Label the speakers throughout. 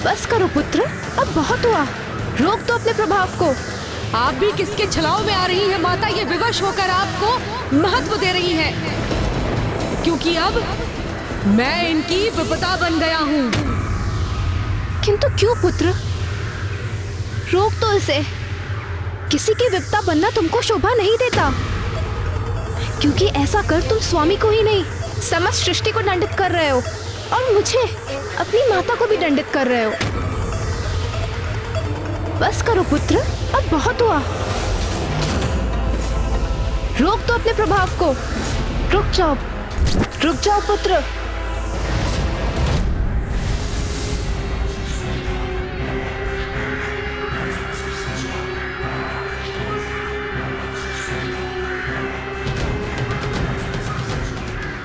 Speaker 1: बस करो पुत्र, अब बहुत हुआ। रोक दो अपने प्रभाव को।
Speaker 2: आप भी किसके छलाव में आ रही हैं माता? ये विवश होकर आपको महत्व दे रही हैं, क्योंकि अब मैं इनकी विपदा बन गया हूँ।
Speaker 1: किंतु क्यों पुत्र? रोक दो इसे। किसी की विपदा बनना तुमको शोभा नहीं देता, क्योंकि ऐसा कर तुम स्वामी को ही नहीं समस्त सृष्टि को दंडित कर रहे हो, और मुझे, अपनी माता को भी दंडित कर रहे हो। बस करो पुत्र, अब बहुत हुआ। रोक दो अपने प्रभाव को। रुक जाओ पुत्र।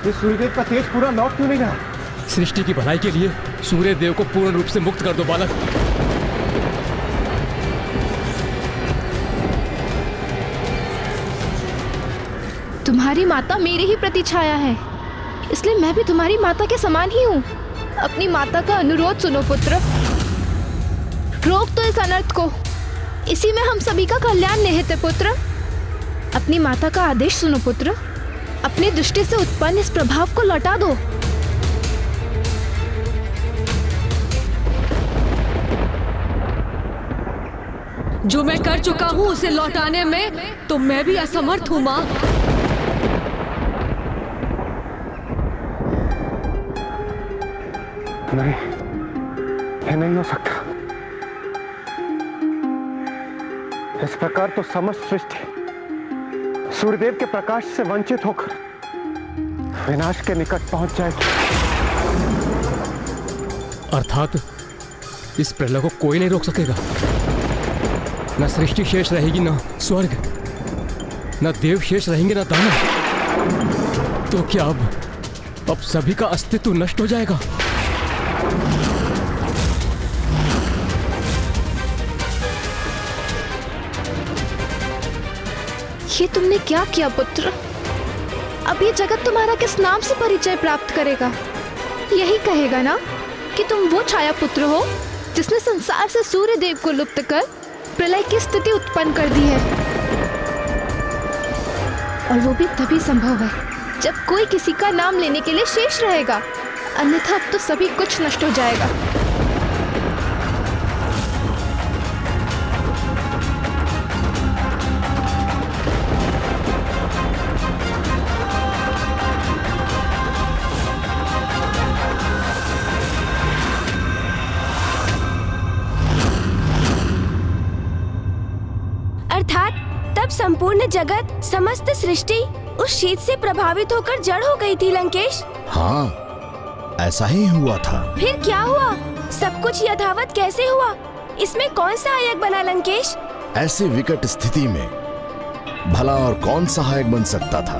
Speaker 3: ये सूर्यदेव का तेज पूरा लौट क्यों नहीं रहा?
Speaker 4: सृष्टि की भलाई के लिए सूर्य देव को पूर्ण रूप से मुक्त कर दो बालक।
Speaker 1: तुम्हारी माता मेरी ही प्रतिछाया है, इसलिए मैं भी तुम्हारी माता के समान ही हूँ। अपनी माता का अनुरोध सुनो पुत्र। रोक दो इस अनर्थ को। इसी में हम सभी का कल्याण निहित है पुत्र। अपनी माता का आदेश सुनो पुत्र। अपनी दृष्टि से उत्पन्न इस प्रभाव को लौटा दो।
Speaker 2: जो मैं कर चुका हूँ उसे लौटाने में तो मैं भी असमर्थ हूँ माँ।
Speaker 3: नहीं, ये नहीं हो सकता। इस प्रकार तो समस्त सृष्टि सूर्यदेव के प्रकाश से वंचित होकर विनाश के निकट पहुंच जाएगी।
Speaker 4: अर्थात इस प्रलय को कोई नहीं रोक सकेगा। न सृष्टि शेष रहेगी, न स्वर्ग, न देव शेष रहेंगे, न दानव। तो क्या अब सभी का अस्तित्व नष्ट हो जाएगा?
Speaker 1: ये तुमने क्या किया पुत्र? अब ये जगत तुम्हारा किस नाम से परिचय प्राप्त करेगा? यही कहेगा ना कि तुम वो छाया पुत्र हो जिसने संसार से सूर्य देव को लुप्त कर प्रलय की स्थिति उत्पन्न कर दी है। और वो भी तभी संभव है जब कोई किसी का नाम लेने के लिए शेष रहेगा, अन्यथा अब तो सभी कुछ नष्ट हो जाएगा।
Speaker 5: तब संपूर्ण जगत, समस्त सृष्टि उस शीत से प्रभावित होकर जड़ हो गई थी लंकेश।
Speaker 6: हाँ, ऐसा ही हुआ था।
Speaker 5: फिर क्या हुआ? सब कुछ यथावत कैसे हुआ? इसमें कौन सहायक बना लंकेश?
Speaker 6: ऐसी विकट स्थिति में भला और कौन सहायक बन सकता था?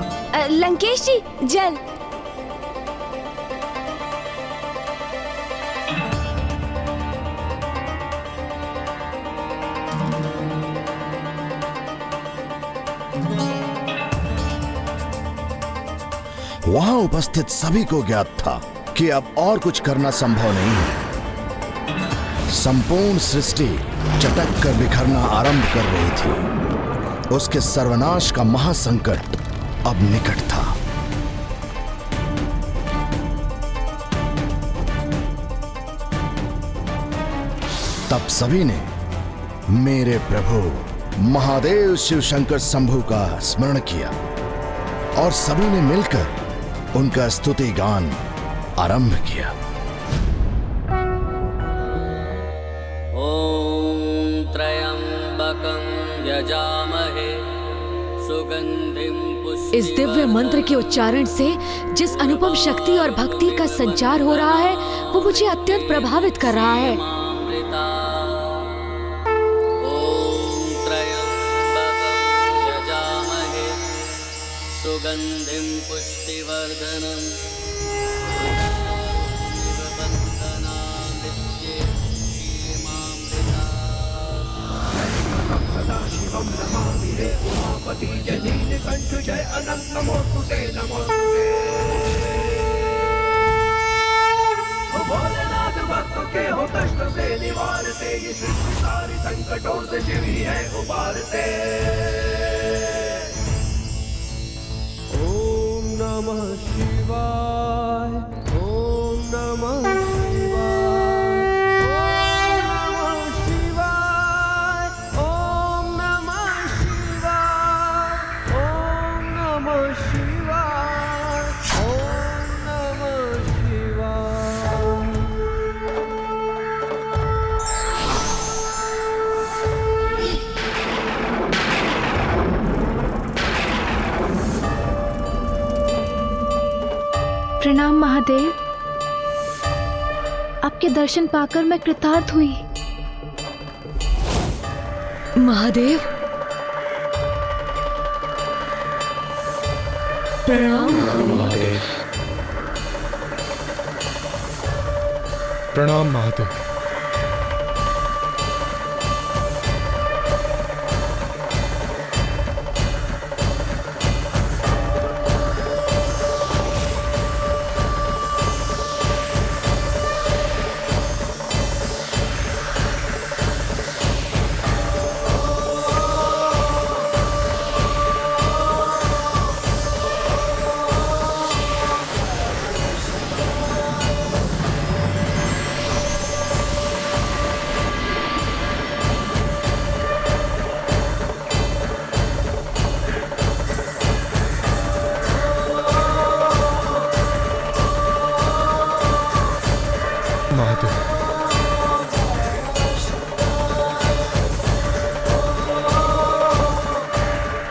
Speaker 5: लंकेश जी, जल।
Speaker 6: वहां उपस्थित सभी को ज्ञात था कि अब और कुछ करना संभव नहीं है। संपूर्ण सृष्टि चटक कर बिखरना आरंभ कर रही थी। उसके सर्वनाश का महासंकट अब निकट था। तब सभी ने मेरे प्रभु महादेव शिव शंकर शंभु का स्मरण किया और सभी ने मिलकर उनका स्तुति गान आरंभ किया।
Speaker 7: ओम त्र्यंबकं यजामहे सुगंधिं पुष्टिवर्धनम्।
Speaker 2: इस दिव्य मंत्र के उच्चारण से जिस अनुपम शक्ति और भक्ति का संचार हो रहा है वो मुझे अत्यंत प्रभावित कर रहा है।
Speaker 7: ओम त्र्यंबकं यजामहे सुगंधिं पुष्टिवर्धनम्।
Speaker 8: सदाशिवं नमामि रे उमापति जय नीलकंठ जय अनंत नमोस्तुते नमोस्तुते। भोलेनाथ भक्त के हो कष्ट से निवारते, ये सृष्टि सारी संकटों से शिव ही है उबारते। ओम नमः शिवाय, ओम नमः
Speaker 1: प्रणाम महादेव, आपके दर्शन पाकर मैं कृतार्थ हुई।
Speaker 2: महादेव प्रणाम।
Speaker 4: महादेव प्रणाम महादेव।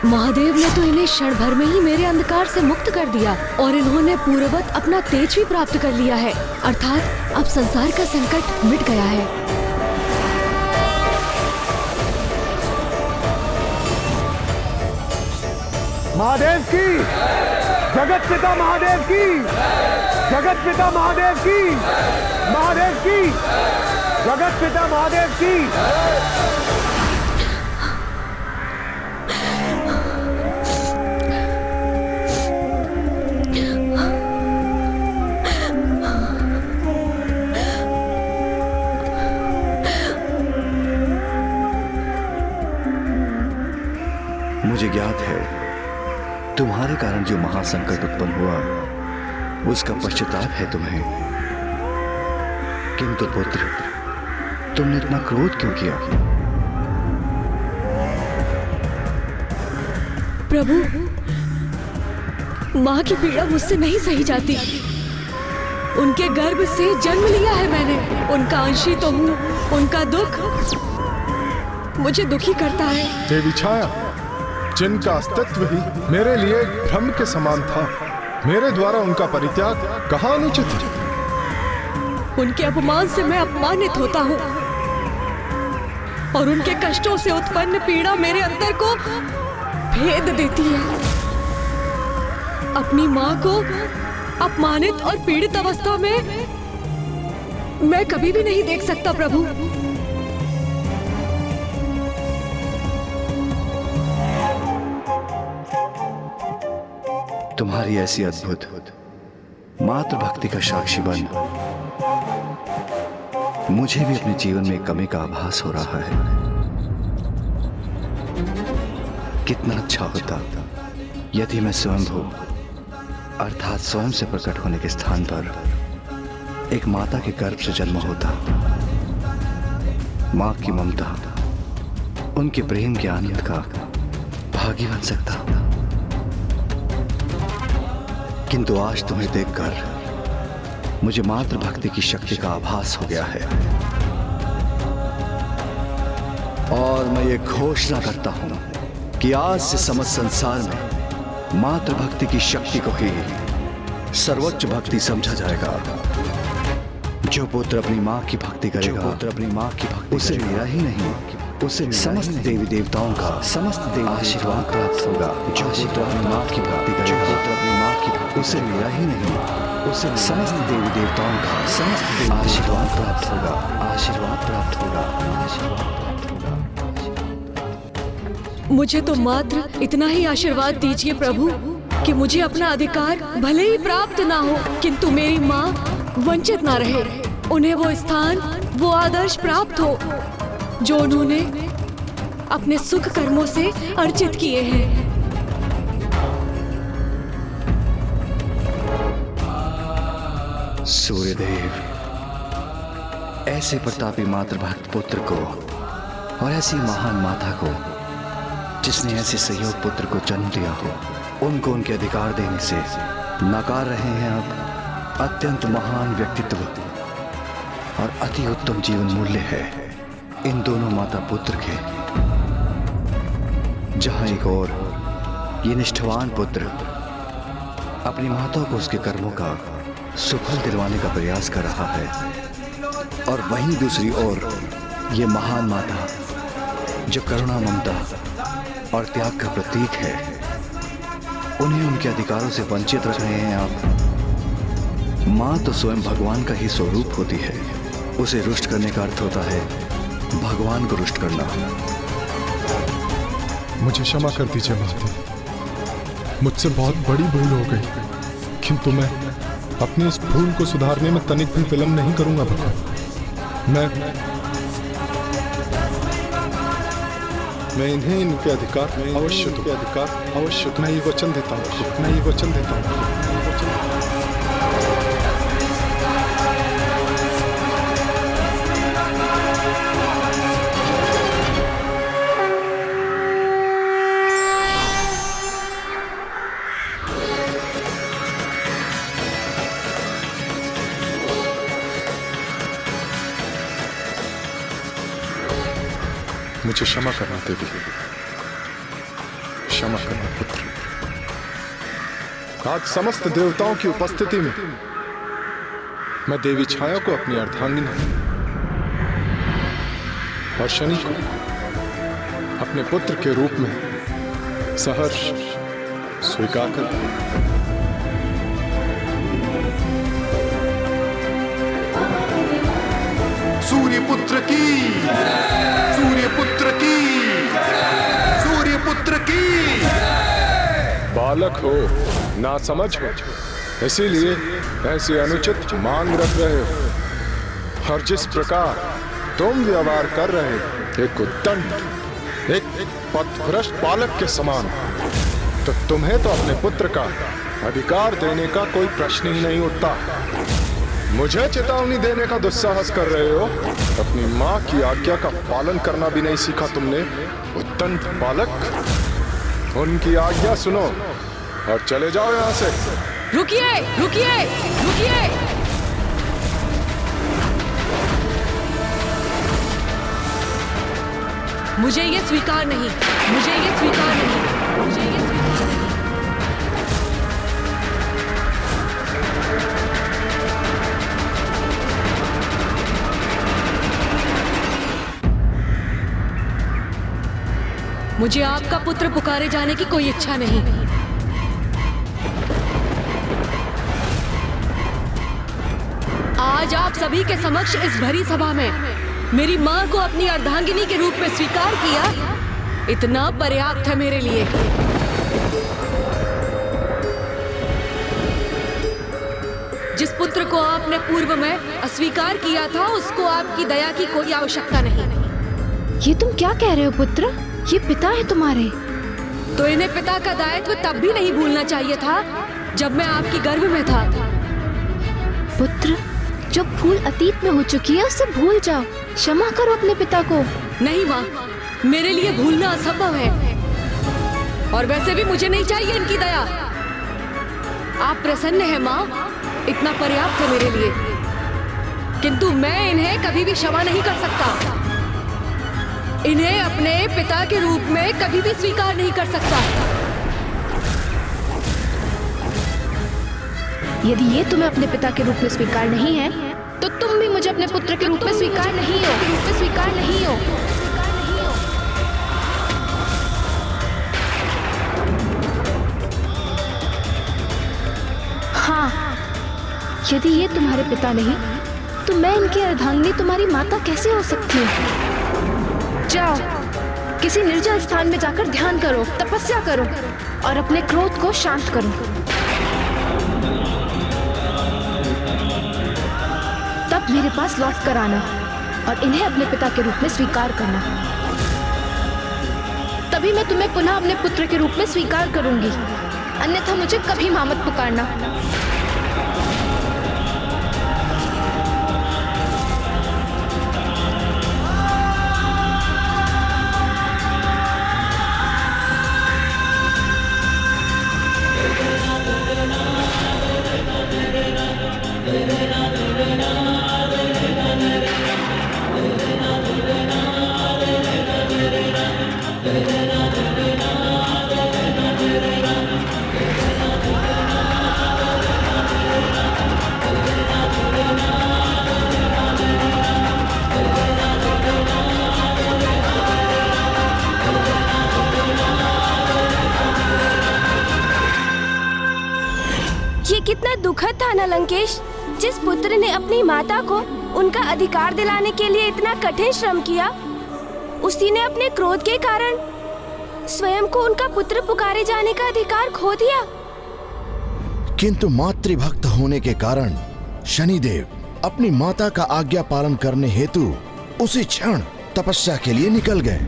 Speaker 2: महादेव ने तो इन्हें क्षण भर में ही मेरे अंधकार से मुक्त कर दिया और इन्होंने पूर्ववत अपना तेज भी प्राप्त कर लिया है, अर्थात अब संसार का संकट मिट गया है।
Speaker 3: महादेव की, जगत पिता महादेव की, जगत पिता महादेव की, महादेव की, जगत पिता महादेव की।
Speaker 6: मुझे ज्ञात है तुम्हारे कारण जो महासंकट उत्पन्न हुआ उसका पश्चाताप है तुम्हें, किंतु पुत्र तुमने इतना क्रोध क्यों किया?
Speaker 2: प्रभु, माँ की पीड़ा मुझसे नहीं सही जाती। उनके गर्भ से जन्म लिया है मैंने, उनका अंशी तो हूँ। उनका दुख मुझे दुखी करता है।
Speaker 9: देवी छाया, जिनका अस्तित्व ही मेरे लिए भ्रम के समान था, मेरे द्वारा उनका परित्याग कहाँ अनुचित है?
Speaker 2: उनके अपमान से मैं अपमानित होता हूँ और उनके कष्टों से उत्पन्न पीड़ा मेरे अंतर को भेद देती है। अपनी माँ को अपमानित और पीड़ित अवस्था में मैं कभी भी नहीं देख सकता प्रभु।
Speaker 6: तुम्हारी ऐसी अद्भुत मातृ भक्ति का साक्षी बन मुझे भी अपने जीवन में कमी का आभास हो रहा है। कितना अच्छा होता यदि मैं स्वयंभू अर्थात स्वयं से प्रकट होने के स्थान पर एक माता के गर्भ से जन्म होता। माँ की ममता, उनके प्रेम के आनंद का भागी बन सकता। किंतु आज तुम्हें देखकर मुझे मातृ भक्ति की शक्ति का आभास हो गया है और मैं ये घोषणा करता हूं कि आज से समस्त संसार में मातृ भक्ति की शक्ति को ही सर्वोच्च भक्ति समझा जाएगा। जो पुत्र अपनी माँ की भक्ति करेगा, पुत्र अपनी माँ की भक्ति उसे मेरा ही नहीं, उसे समस्त देवी देवताओं का समस्त देवी आशीर्वाद प्राप्त होगा। जो पुत्र अपनी माँ की भक्ति करेगा, पुत्र अपनी माँ की भक्ति उसे मेरा ही नहीं, उसे समस्त देवी देवताओं का समस्त आशीर्वाद प्राप्त होगा। आशीर्वाद प्राप्त होगा। आशीर्वाद प्राप्त होगा।
Speaker 2: मुझे तो मात्र इतना ही आशीर्वाद दीजिए प्रभु कि मुझे अपना अधिकार भले ही प्राप्त ना हो किंतु मेरी माँ वंचित ना रहे। उन्हें वो स्थान, वो आदर्श प्राप्त हो जो उन्होंने अपने सुख कर्मों से अर्जित किए हैं।
Speaker 10: सूर्यदेव, ऐसे प्रतापी मातृभक्त पुत्र को और ऐसी महान माता को जिसने ऐसे सहयोग पुत्र को जन्म दिया हो, उनको उनके अधिकार देने से नकार रहे हैं आप। अत्यंत महान व्यक्तित्व और अति उत्तम जीवन मूल्य है इन दोनों माता पुत्र के। जहां एक और ये निष्ठावान पुत्र अपनी माता को उसके कर्मों का सुफल दिलवाने का प्रयास कर रहा है, और वहीं दूसरी ओर ये महान माता जो करुणा, ममता और त्याग का प्रतीक है, उन्हें उनके अधिकारों से वंचित रख रहे हैं आप। माँ तो स्वयं भगवान का ही स्वरूप होती है, उसे रुष्ट करने का अर्थ होता है भगवान को रुष्ट करना।
Speaker 9: मुझे क्षमा कर दीजिए माता, मुझसे बहुत बड़ी भूल हो गई, किंतु मैं अपनी इस भूल को सुधारने में तनिक भी विलंब नहीं करूंगा भगवान। मैं इन्हें इनके अधिकार अवश्य मैं ये वचन देता हूँ। मुझे क्षमा करना देवी, क्षमा करना पुत्र। आज समस्त देवताओं की उपस्थिति में मैं देवी छाया को अपनी अर्धांगिनी और शनि को अपने पुत्र के रूप में सहर्ष स्वीकार करता हूं।
Speaker 11: सूर्यपुत्र की, सूर्यपुत्र की, सूर्यपुत्र की।
Speaker 9: बालक हो, ना समझ हो, इसीलिए ऐसी अनुचित मांग रख रहे हो। और जिस प्रकार तुम व्यवहार कर रहे हो एक उद्दंड, एक पथभ्रष्ट बालक के समान, तो तुम्हें तो अपने पुत्र का अधिकार देने का कोई प्रश्न ही नहीं उठता। मुझे चेतावनी देने का दुस्साहस कर रहे हो। अपनी माँ की आज्ञा का पालन करना भी नहीं सीखा तुमने, उद्दंड बालक। उनकी आज्ञा सुनो और चले जाओ यहाँ से।
Speaker 2: रुकिए, रुकिए, रुकिए। मुझे ये स्वीकार नहीं, मुझे ये स्वीकार नहीं, मुझे ये स्वीकार नहीं। मुझे आपका पुत्र पुकारे जाने की कोई इच्छा नहीं। आज आप सभी के समक्ष इस भरी सभा में मेरी मां को अपनी अर्धांगिनी के रूप में स्वीकार किया, इतना पर्याप्त है मेरे लिए। जिस पुत्र को आपने पूर्व में अस्वीकार किया था, उसको आपकी दया की कोई आवश्यकता नहीं।
Speaker 1: ये तुम क्या कह रहे हो पुत्र? ये पिता है तुम्हारे।
Speaker 2: तो इन्हें पिता का दायित्व तब भी नहीं भूलना चाहिए था जब मैं आपकी गर्भ में था।
Speaker 1: पुत्र, जो भूल अतीत में हो चुकी है उसे भूल जाओ। क्षमा करो अपने पिता को।
Speaker 2: नहीं माँ, मेरे लिए भूलना असंभव है, और वैसे भी मुझे नहीं चाहिए इनकी दया। आप प्रसन्न हैं माँ, इतना पर्याप्त है मेरे लिए। किंतु मैं इन्हें कभी भी क्षमा नहीं कर सकता। इन्हें अपने पिता के रूप में कभी भी स्वीकार नहीं कर सकता।
Speaker 1: यदि ये तुम्हें अपने पिता के रूप में स्वीकार नहीं है, तो तुम भी मुझे अपने पुत्र के रूप में स्वीकार नहीं हो। हाँ, यदि ये तुम्हारे पिता नहीं, तो मैं इनकी अर्धांगिनी तुम्हारी माता कैसे हो सकती हूँ? जाओ, किसी निर्जल स्थान में जाकर ध्यान करो, तपस्या करो और अपने क्रोध को शांत करो। तब तब मेरे पास लौट कर आना और इन्हें अपने पिता के रूप में स्वीकार करना। तभी मैं तुम्हें पुनः अपने पुत्र के रूप में स्वीकार करूंगी, अन्यथा मुझे कभी मां मत पुकारना।
Speaker 5: ये कितना दुखद था ना लंकेश, जिस पुत्र ने अपनी माता को उनका अधिकार दिलाने के लिए इतना कठिन श्रम किया, उसी ने अपने क्रोध के कारण स्वयं को उनका पुत्र पुकारे जाने का अधिकार खो दिया।
Speaker 6: किंतु मातृभक्त होने के कारण शनिदेव अपनी माता का आज्ञा पालन करने हेतु उसी क्षण तपस्या के लिए निकल गए।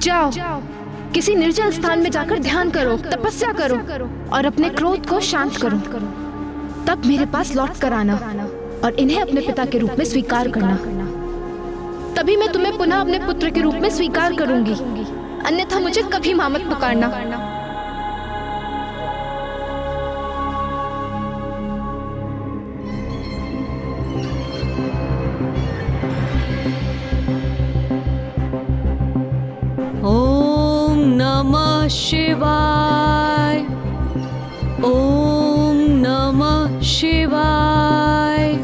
Speaker 1: जाओ, किसी निर्जल स्थान में जाकर ध्यान करो, तपस्या करो और अपने क्रोध को शांत करो। तब मेरे पास लौट कर आना और इन्हें अपने पिता के रूप में स्वीकार करना। तभी मैं तुम्हें पुनः अपने पुत्र के रूप में स्वीकार करूंगी, अन्यथा मुझे कभी मां मत पुकारना।
Speaker 2: ओम नमः शिवाय, ओम नमः शिवाय।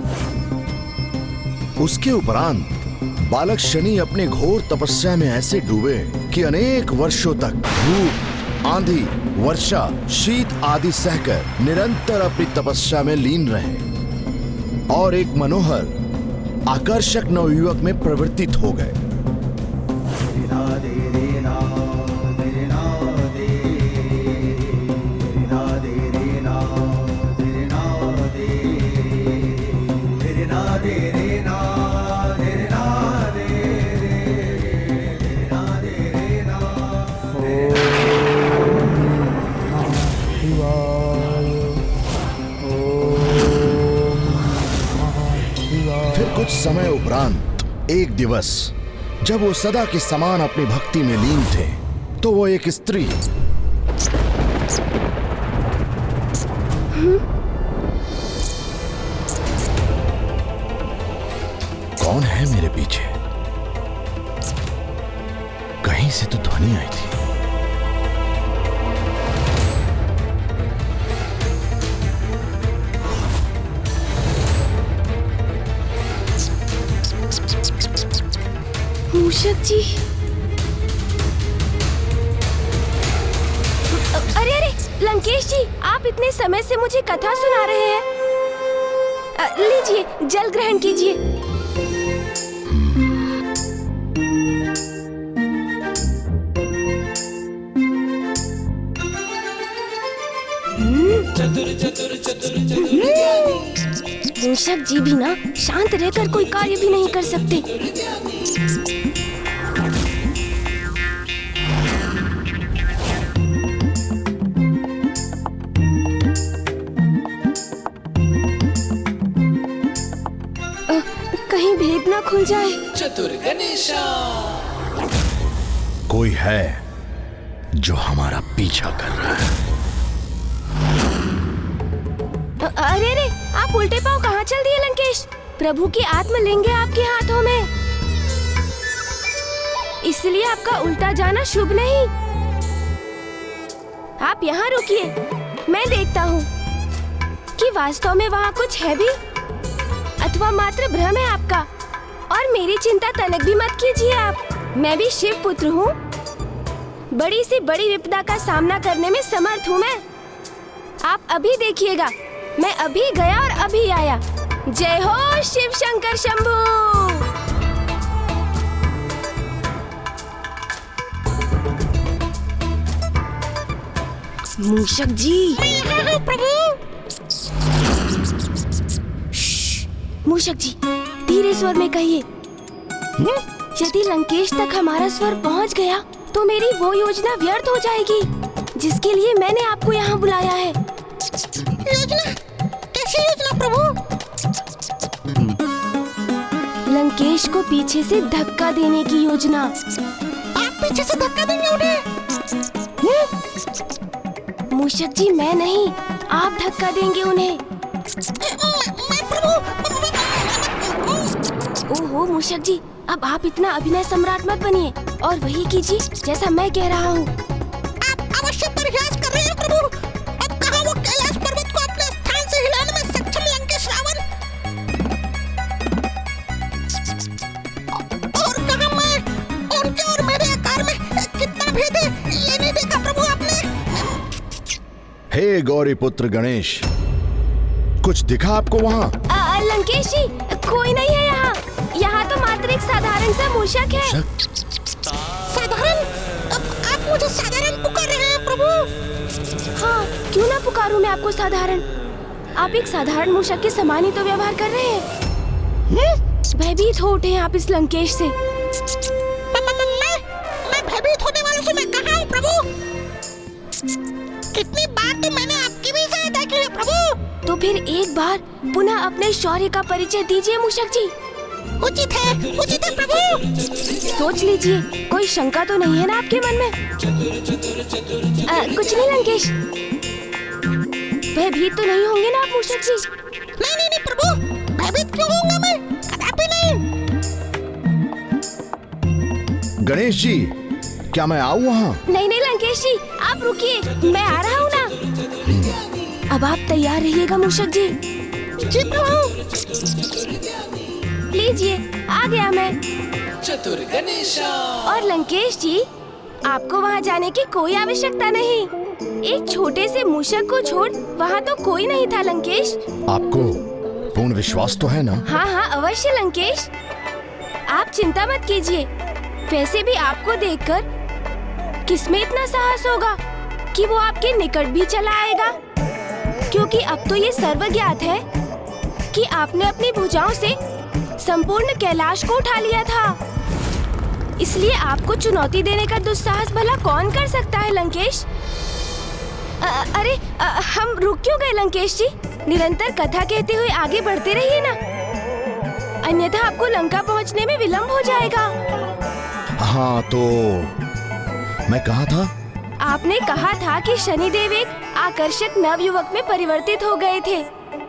Speaker 6: उसके उपरांत बालक शनि अपने घोर तपस्या में ऐसे डूबे कि अनेक वर्षों तक धूप, आंधी, वर्षा, शीत आदि सहकर निरंतर अपनी तपस्या में लीन रहे और एक मनोहर आकर्षक नवयुवक में परिवर्तित हो गए। कुछ समय उपरांत एक दिवस जब वो सदा के समान अपनी भक्ति में लीन थे, तो वो एक स्त्री कौन है मेरे पीछे? कहीं से तो ध्वनि आई थी।
Speaker 5: मूषक जी, अरे अरे लंकेश जी, आप इतने समय से मुझे कथा सुना रहे हैं। लीजिए, जल ग्रहण कीजिए। मूषक जी भी ना शांत रहकर कोई कार्य भी नहीं कर सकते। कहीं भेद ना खुल जाए।
Speaker 8: चतुर गणेशा,
Speaker 6: कोई है जो हमारा पीछा कर रहा है।
Speaker 5: अरे अरे, आप उल्टे पांव कहाँ चल दिए लंकेश? प्रभु की आत्मलिंग है आपके हाथों में, इसलिए आपका उल्टा जाना शुभ नहीं। आप यहाँ रुकिए, मैं देखता हूँ कि वास्तव में वहाँ कुछ है भी अथवा मात्र भ्रम है आपका। और मेरी चिंता तनक भी मत कीजिए आप। मैं भी शिव पुत्र हूँ, बड़ी से बड़ी विपदा का सामना करने में समर्थ हूँ मैं। आप अभी देखिएगा, मैं अभी गया और अभी आया। जय हो शिव शंकर शंभू। मूषक जी, मूषक जी, धीरे स्वर में कहिए। यदि लंकेश तक हमारा स्वर पहुंच गया तो मेरी वो योजना व्यर्थ हो जाएगी जिसके लिए मैंने आपको यहाँ बुलाया है।
Speaker 11: योजना? कैसी योजना प्रभु?
Speaker 5: लंकेश को पीछे से धक्का देने की योजना।
Speaker 11: आप पीछे से धक्का देंगे उन्हें?
Speaker 5: मूषक जी, मैं नहीं, आप धक्का देंगे उन्हें।
Speaker 11: मैं प्रभु।
Speaker 5: ओहो मूषक जी, अब आप इतना अभिनय सम्राट मत बनिए और वही कीजिए जैसा मैं कह रहा हूँ।
Speaker 11: आप अवश्य प्रयास कर रहे हैं प्रभु। अब कहाँ वो कैलाश पर्वत को अपने स्थान से हिलाने में सक्षम लंकेश रावण, और कहाँ मैं उनके और मेरे आकार में कितना भेद है ये नहीं देखा प्रभु आपने?
Speaker 6: हे गौरी पुत्र गणेश, कुछ दिखा आपको वहाँ?
Speaker 5: लंकेश जी, कोई नहीं है यहाँ। यहाँ तो मात्र एक साधारण सा मूषक है।
Speaker 11: साधारण? आप मुझे साधारण पुकार रहे हैं प्रभु?
Speaker 5: हाँ, क्यों ना पुकारूं मैं आपको साधारण। आप एक साधारण मूषक के समान ही तो व्यवहार कर रहे हैं। भयभीत हो उठे हैं आप इस लंकेश से।
Speaker 11: मैं भयभीत होने वालों से मैं कहाँ हूँ प्रभु? कितनी बार तो मैंने आपकी भी सहायता की है प्रभु।
Speaker 5: तो फिर एक बार पुनः अपने शौर्य का परिचय दीजिए मूषक जी।
Speaker 11: उचित है प्रभु।
Speaker 5: सोच लीजिए, कोई शंका तो नहीं है ना आपके मन में? कुछ नहीं लंकेश, भयभीत तो नहीं होंगे ना आप मूषक जी?
Speaker 11: नहीं प्रभु, भयभीत क्यों होऊंगा मैं? कदापि नहीं।
Speaker 6: गणेश जी, क्या मैं आऊँ वहाँ?
Speaker 5: नहीं लंकेश जी, आप रुकिए, मैं आ रहा हूँ ना। अब आप तैयार रहिएगा मूषक जी।
Speaker 11: जी प्रभु।
Speaker 5: लीजिए, आ गया मैं।
Speaker 8: चतुर गणेशा।
Speaker 5: और लंकेश जी, आपको वहाँ जाने की कोई आवश्यकता नहीं। एक छोटे से मूषक को छोड़ वहाँ तो कोई नहीं था लंकेश।
Speaker 6: आपको पूर्ण विश्वास तो है ना?
Speaker 5: हाँ अवश्य लंकेश, आप चिंता मत कीजिए। वैसे भी आपको देखकर किसमें इतना साहस होगा कि वो आपके निकट भी चला आएगा, क्योंकि अब तो ये सर्वज्ञात है कि आपने अपनी भुजाओं से संपूर्ण कैलाश को उठा लिया था। इसलिए आपको चुनौती देने का दुस्साहस भला कौन कर सकता है लंकेश? अरे हम रुक क्यों गए लंकेश जी? निरंतर कथा कहते हुए आगे बढ़ते रहिए ना, अन्यथा आपको लंका पहुंचने में विलंब हो जाएगा।
Speaker 6: हाँ, तो मैं कहाँ था?
Speaker 5: आपने कहा था कि शनिदेव एक आकर्षक नवयुवक में परिवर्तित हो गए थे,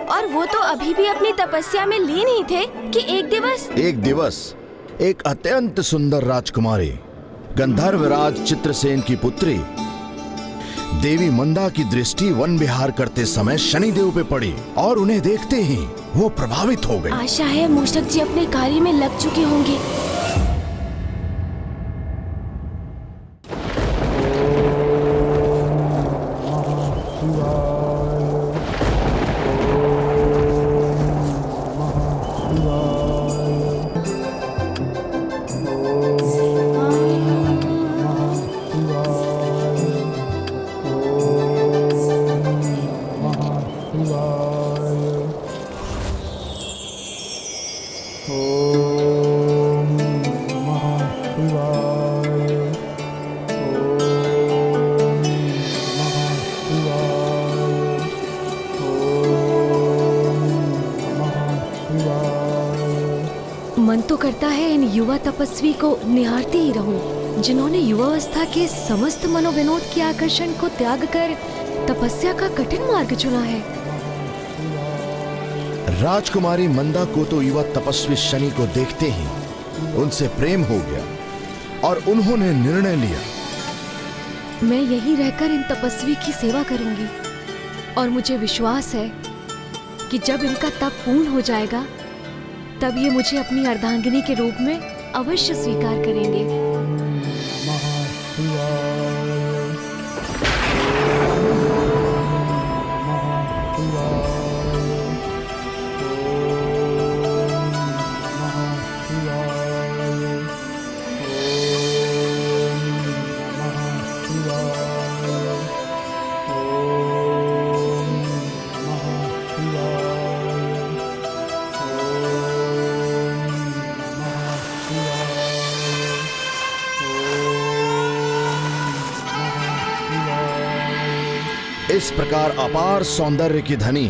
Speaker 5: और वो तो अभी भी अपनी तपस्या में लीन ही थे कि एक दिवस
Speaker 6: एक अत्यंत सुंदर राजकुमारी गंधर्वराज चित्रसेन की पुत्री देवी मंदा की दृष्टि वन विहार करते समय शनिदेव पे पड़ी और उन्हें देखते ही वो प्रभावित हो गई।
Speaker 5: आशा है मूषक जी अपने कार्य में लग चुके होंगे।
Speaker 2: मन तो करता है इन युवा तपस्वी को निहारती ही रहूं, जिन्होंने युवावस्था के समस्त मनोविनोद के आकर्षण को त्याग कर तपस्या का कठिन मार्ग चुना है।
Speaker 6: राजकुमारी मंदा को तो युवा तपस्वी शनि को देखते ही उनसे प्रेम हो गया और उन्होंने निर्णय लिया,
Speaker 2: मैं यहीं रहकर इन तपस्वी की सेवा करूंगी, और मुझे विश्वास है कि जब इनका तप पूर्ण हो जाएगा तब ये मुझे अपनी अर्धांगिनी के रूप में अवश्य स्वीकार करेंगे।
Speaker 6: इस प्रकार अपार सौंदर्य की धनी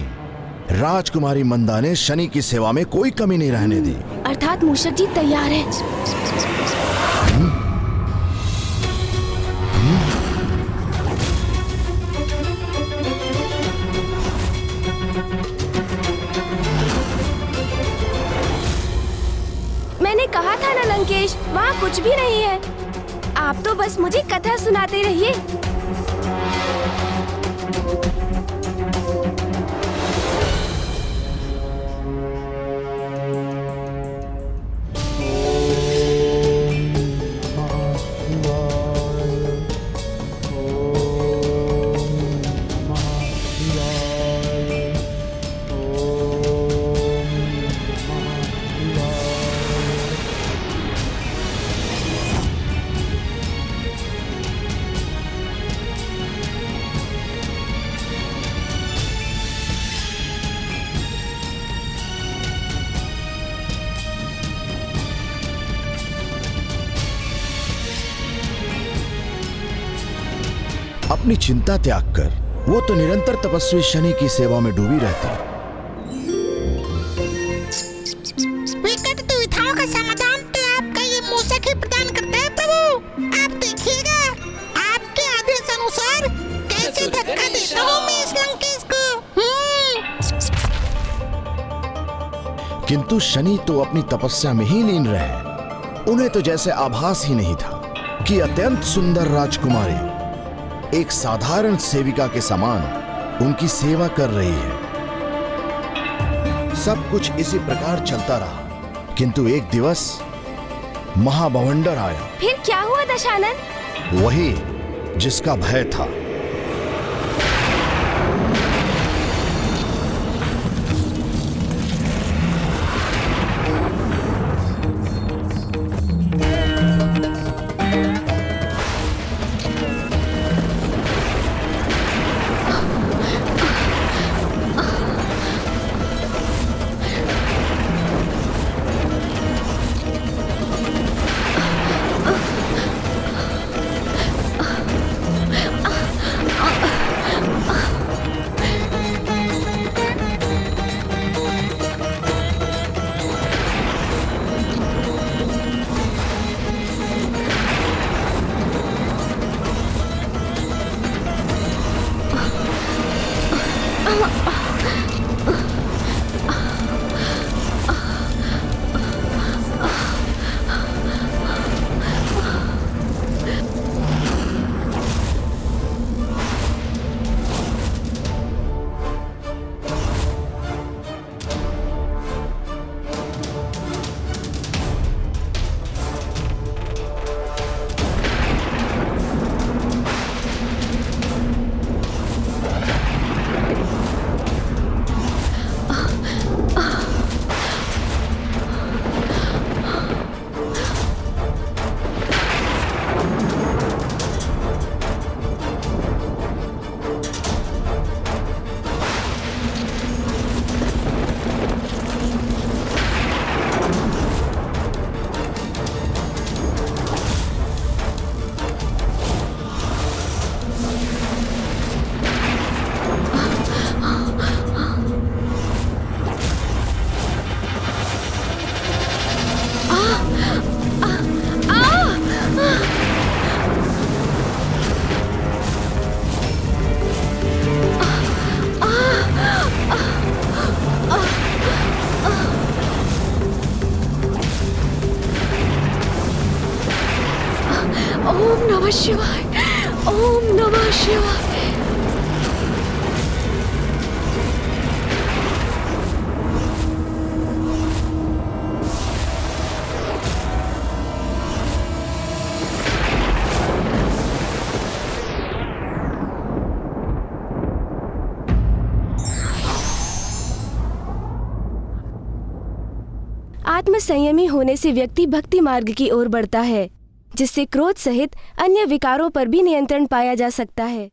Speaker 6: राजकुमारी मंदा ने शनि की सेवा में कोई कमी नहीं रहने दी।
Speaker 5: अर्थात मूषक जी तैयार है। मैंने कहा था ना लंकेश, वहाँ कुछ भी नहीं है। आप तो बस मुझे कथा सुनाते रहिए।
Speaker 6: अपनी चिंता त्याग कर वो तो निरंतर तपस्वी शनि की सेवा में डूबी रहती।
Speaker 11: विकट दुविधाओं का समाधान तो आपका ये मूषक ही प्रदान करता है प्रभु। आप देखिएगा आपके आदेश अनुसार कैसे धक्का देता हूँ मैं इस लंकेश को।
Speaker 6: किंतु शनि तो अपनी तपस्या में ही लीन रहे। उन्हें तो जैसे आभास ही नहीं था कि अत्यंत सुंदर राजकुमारी एक साधारण सेविका के समान उनकी सेवा कर रही है। सब कुछ इसी प्रकार चलता रहा, किंतु एक दिवस महाबवंडर आया।
Speaker 5: फिर क्या हुआ दशानन?
Speaker 6: वही जिसका भय था।
Speaker 2: ओम नमः शिवाय, ओम नमः शिवाय।
Speaker 5: आत्म संयमी होने से व्यक्ति भक्ति मार्ग की ओर बढ़ता है, जिससे क्रोध सहित अन्य विकारों पर भी नियंत्रण पाया जा सकता है।